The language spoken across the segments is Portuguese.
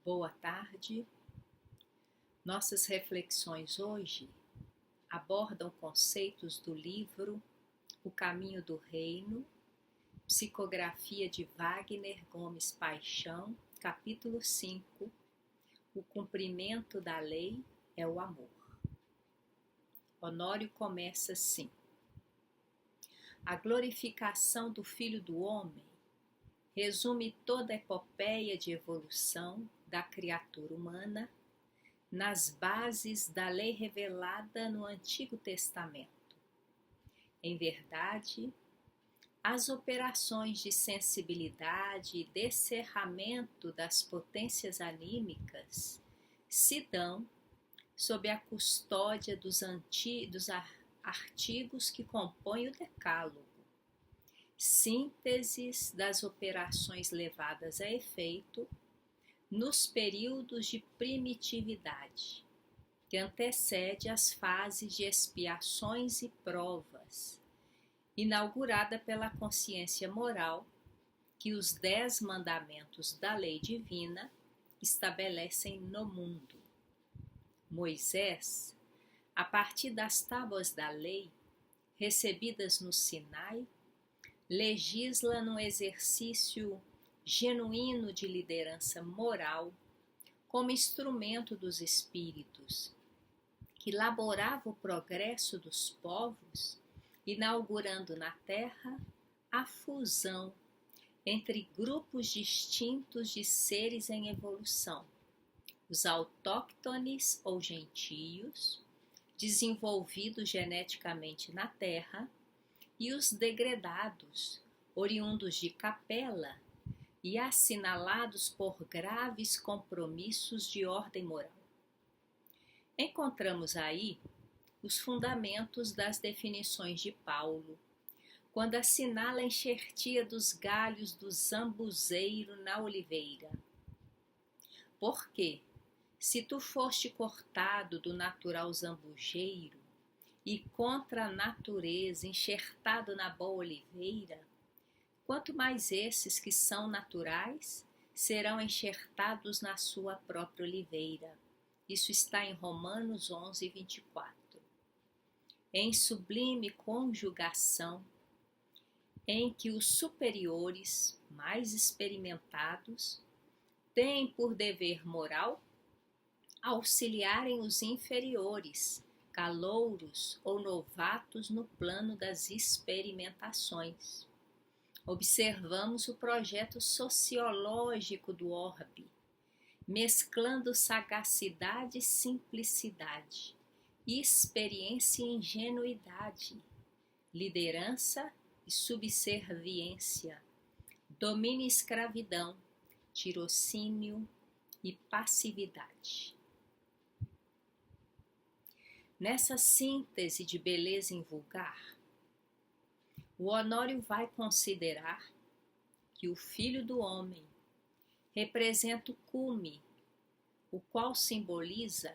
Boa tarde. Nossas reflexões hoje abordam conceitos do livro O Caminho do Reino, psicografia de Wagner Gomes Paixão, capítulo 5, O cumprimento da lei é o amor. Honório começa assim: a glorificação do Filho do Homem resume toda a epopeia de evolução da criatura humana nas bases da lei revelada no Antigo Testamento. Em verdade, as operações de sensibilidade e descerramento das potências anímicas se dão sob a custódia dos artigos que compõem o Decálogo, sínteses das operações levadas a efeito nos períodos de primitividade, que antecede as fases de expiações e provas, inaugurada pela consciência moral que os 10 mandamentos da lei divina estabelecem no mundo. Moisés, a partir das tábuas da lei, recebidas no Sinai, legisla num exercício genuíno de liderança moral como instrumento dos espíritos, que laborava o progresso dos povos, inaugurando na terra a fusão entre grupos distintos de seres em evolução, os autóctones ou gentios, desenvolvidos geneticamente na terra, e os degredados, oriundos de Capela e assinalados por graves compromissos de ordem moral. Encontramos aí os fundamentos das definições de Paulo, quando assinala a enxertia dos galhos do zambuzeiro na oliveira. Porque, se tu foste cortado do natural zambujeiro, e contra a natureza enxertado na boa oliveira, quanto mais esses que são naturais serão enxertados na sua própria oliveira. Isso está em Romanos 11, 24. Em sublime conjugação, em que os superiores, mais experimentados, têm por dever moral auxiliarem os inferiores, calouros ou novatos no plano das experimentações. Observamos o projeto sociológico do orbe, mesclando sagacidade e simplicidade, experiência e ingenuidade, liderança e subserviência, domínio e escravidão, tirocínio e passividade. Nessa síntese de beleza invulgar, o Honório vai considerar que o Filho do Homem representa o cume, o qual simboliza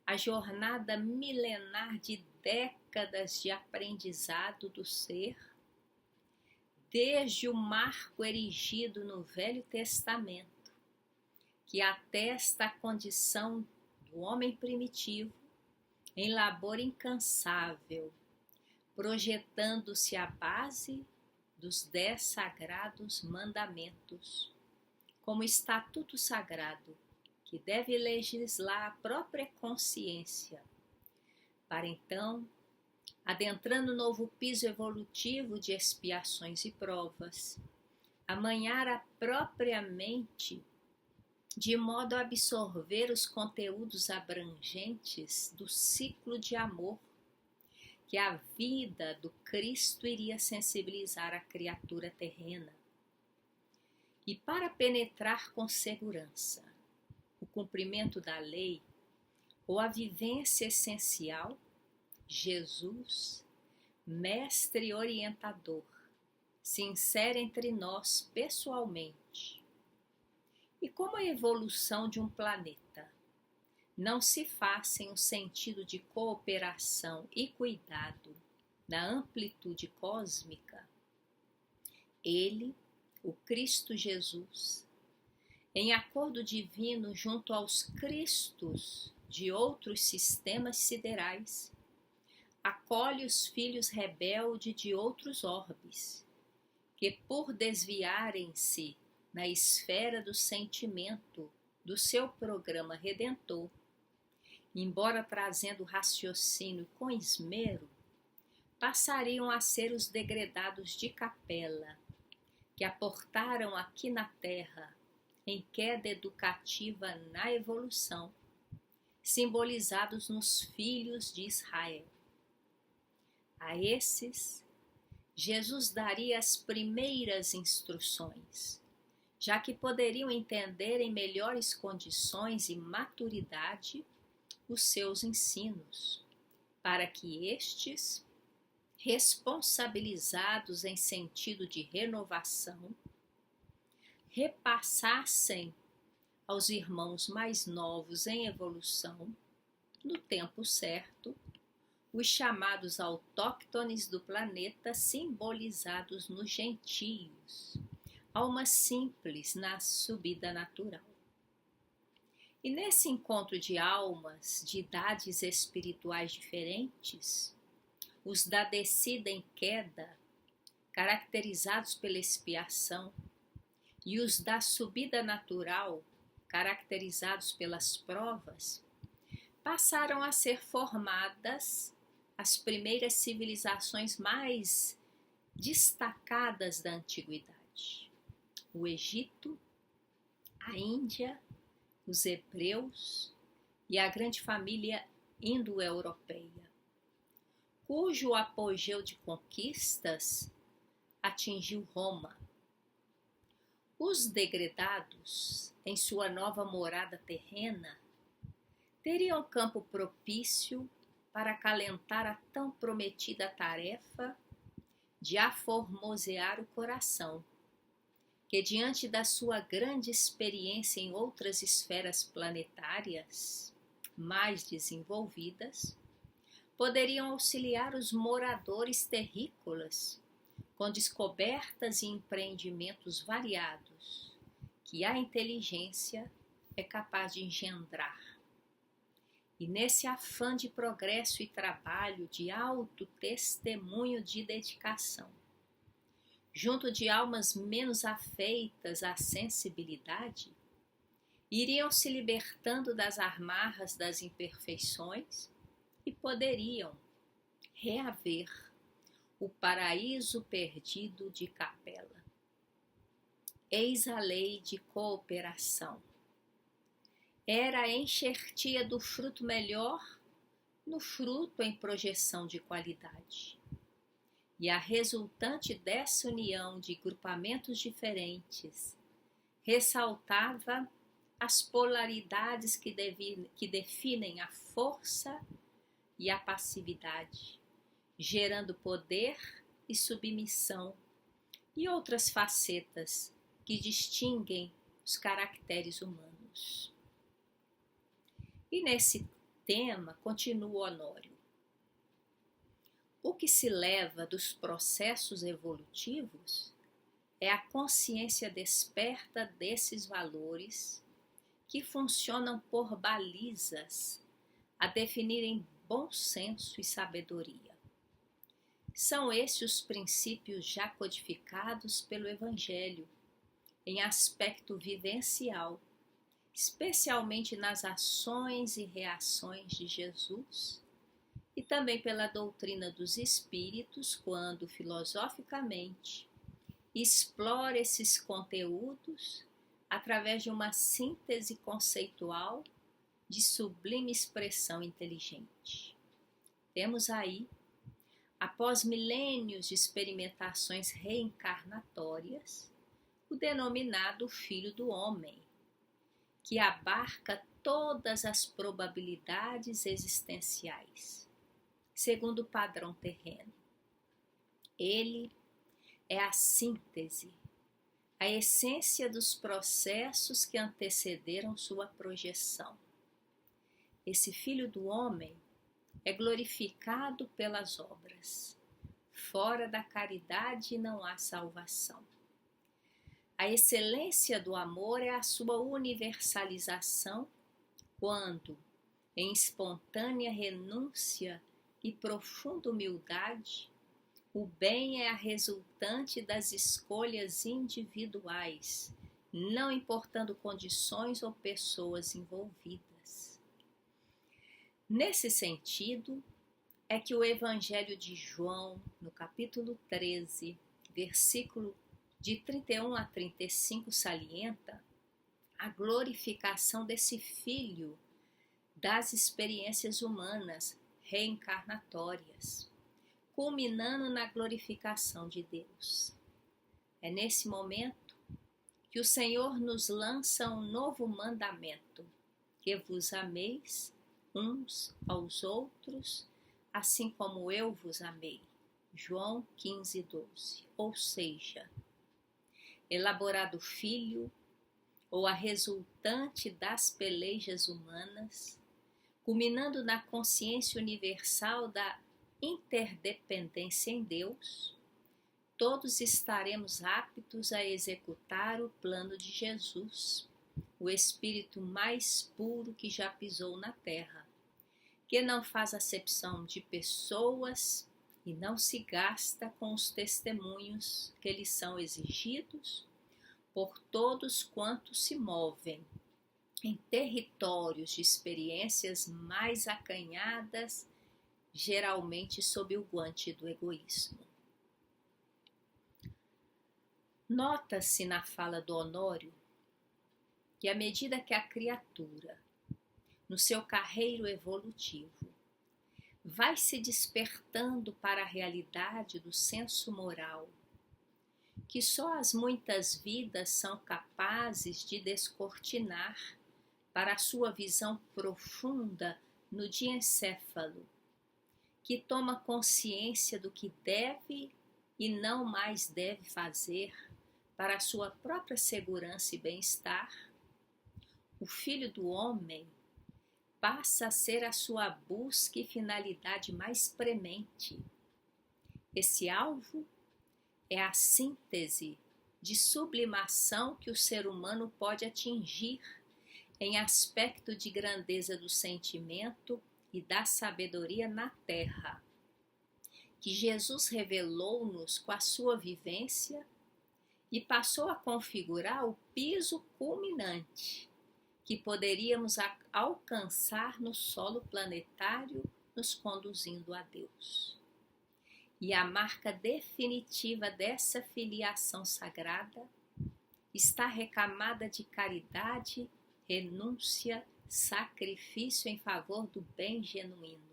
a jornada milenar de décadas de aprendizado do ser, desde o marco erigido no Velho Testamento, que atesta a condição do homem primitivo em labor incansável, projetando-se à base dos 10 sagrados mandamentos, como estatuto sagrado que deve legislar a própria consciência, para então, adentrando o novo piso evolutivo de expiações e provas, amanhar a própria mente de modo a absorver os conteúdos abrangentes do ciclo de amor que a vida do Cristo iria sensibilizar a criatura terrena. E para penetrar com segurança o cumprimento da lei ou a vivência essencial, Jesus, mestre orientador, se insere entre nós pessoalmente. E como a evolução de um planeta não se faz sem um sentido de cooperação e cuidado na amplitude cósmica, ele, o Cristo Jesus, em acordo divino junto aos Cristos de outros sistemas siderais, acolhe os filhos rebeldes de outros orbes, que por desviarem-se na esfera do sentimento do seu programa redentor, embora trazendo raciocínio com esmero, passariam a ser os degredados de capela, que aportaram aqui na Terra em queda educativa na evolução, simbolizados nos filhos de Israel. A esses, Jesus daria as primeiras instruções, já que poderiam entender em melhores condições e maturidade os seus ensinos, para que estes, responsabilizados em sentido de renovação, repassassem aos irmãos mais novos em evolução, no tempo certo, os chamados autóctones do planeta simbolizados nos gentios, almas simples na subida natural. E nesse encontro de almas de idades espirituais diferentes, os da descida em queda, caracterizados pela expiação, e os da subida natural, caracterizados pelas provas, passaram a ser formadas as primeiras civilizações mais destacadas da antiguidade: o Egito, a Índia, os hebreus e a grande família indo-europeia, cujo apogeu de conquistas atingiu Roma. Os degredados, em sua nova morada terrena, teriam campo propício para acalentar a tão prometida tarefa de aformosear o coração, que diante da sua grande experiência em outras esferas planetárias mais desenvolvidas, poderiam auxiliar os moradores terrícolas com descobertas e empreendimentos variados que a inteligência é capaz de engendrar. E nesse afã de progresso e trabalho, de alto testemunho de dedicação, junto de almas menos afeitas à sensibilidade, iriam se libertando das amarras das imperfeições e poderiam reaver o paraíso perdido de Capela. Eis a lei de cooperação. Era a enxertia do fruto melhor no fruto em projeção de qualidade. E a resultante dessa união de grupamentos diferentes ressaltava as polaridades que definem a força e a passividade, gerando poder e submissão e outras facetas que distinguem os caracteres humanos. E nesse tema continua Honório. O que se leva dos processos evolutivos é a consciência desperta desses valores que funcionam por balizas a definirem bom senso e sabedoria. São esses os princípios já codificados pelo Evangelho em aspecto vivencial, especialmente nas ações e reações de Jesus, e também pela doutrina dos espíritos, quando filosoficamente explora esses conteúdos através de uma síntese conceitual de sublime expressão inteligente. Temos aí, após milênios de experimentações reencarnatórias, o denominado Filho do Homem, que abarca todas as probabilidades existenciais, segundo o padrão terreno. Ele é a síntese, a essência dos processos que antecederam sua projeção. Esse Filho do Homem é glorificado pelas obras. Fora da caridade não há salvação. A excelência do amor é a sua universalização quando, em espontânea renúncia e profunda humildade, o bem é a resultante das escolhas individuais, não importando condições ou pessoas envolvidas. Nesse sentido, é que o Evangelho de João, no capítulo 13, versículo de 31 a 35, salienta a glorificação desse Filho das experiências humanas reencarnatórias, culminando na glorificação de Deus. É nesse momento que o Senhor nos lança um novo mandamento, que vos ameis uns aos outros, assim como eu vos amei. João 15, 12. Ou seja, elaborado filho, ou a resultante das pelejas humanas, culminando na consciência universal da interdependência em Deus, todos estaremos aptos a executar o plano de Jesus, o Espírito mais puro que já pisou na terra, que não faz acepção de pessoas e não se gasta com os testemunhos que lhes são exigidos por todos quantos se movem em territórios de experiências mais acanhadas, geralmente sob o guante do egoísmo. Nota-se na fala do Honório que à medida que a criatura, no seu carreiro evolutivo, vai se despertando para a realidade do senso moral, que só as muitas vidas são capazes de descortinar para a sua visão profunda no diencéfalo, que toma consciência do que deve e não mais deve fazer para a sua própria segurança e bem-estar, o Filho do Homem passa a ser a sua busca e finalidade mais premente. Esse alvo é a síntese de sublimação que o ser humano pode atingir em aspecto de grandeza do sentimento e da sabedoria na terra, que Jesus revelou-nos com a sua vivência e passou a configurar o piso culminante que poderíamos alcançar no solo planetário, nos conduzindo a Deus. E a marca definitiva dessa filiação sagrada está recamada de caridade, renúncia, sacrifício em favor do bem genuíno.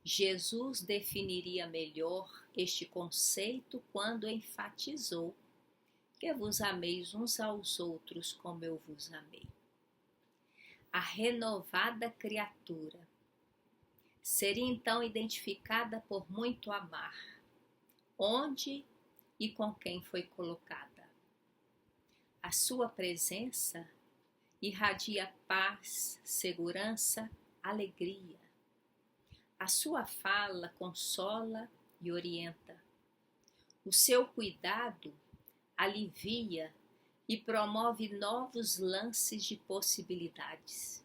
Jesus definiria melhor este conceito quando enfatizou que vos ameis uns aos outros como eu vos amei. A renovada criatura seria então identificada por muito amar, onde e com quem foi colocada. A sua presença irradia paz, segurança, alegria. A sua fala consola e orienta. O seu cuidado alivia e promove novos lances de possibilidades.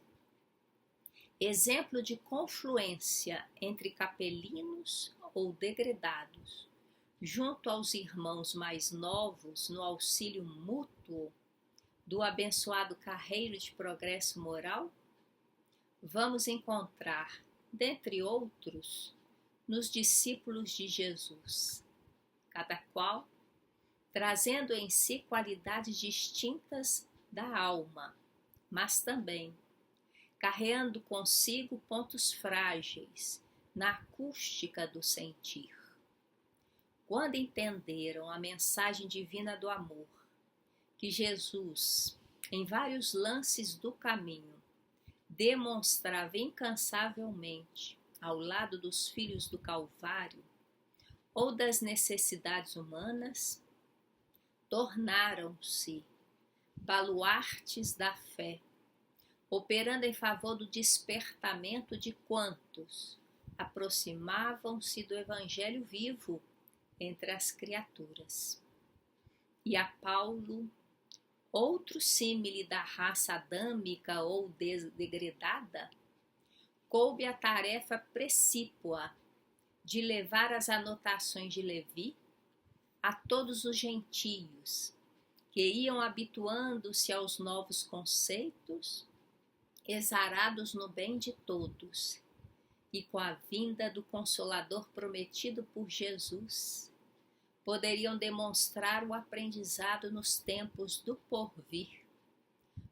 Exemplo de confluência entre capelinos ou degredados, junto aos irmãos mais novos no auxílio mútuo do abençoado carreiro de progresso moral, vamos encontrar, dentre outros, nos discípulos de Jesus, cada qual trazendo em si qualidades distintas da alma, mas também carreando consigo pontos frágeis na acústica do sentir. Quando entenderam a mensagem divina do amor, que Jesus, em vários lances do caminho, demonstrava incansavelmente ao lado dos filhos do Calvário ou das necessidades humanas, tornaram-se baluartes da fé, operando em favor do despertamento de quantos aproximavam-se do Evangelho vivo entre as criaturas. E a Paulo, outro símile da raça adâmica ou degradada, coube a tarefa precípua de levar as anotações de Levi a todos os gentios que iam habituando-se aos novos conceitos, exarados no bem de todos, e com a vinda do Consolador prometido por Jesus, poderiam demonstrar o aprendizado nos tempos do porvir,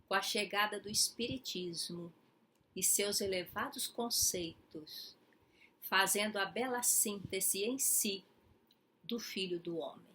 com a chegada do Espiritismo e seus elevados conceitos, fazendo a bela síntese em si do Filho do Homem.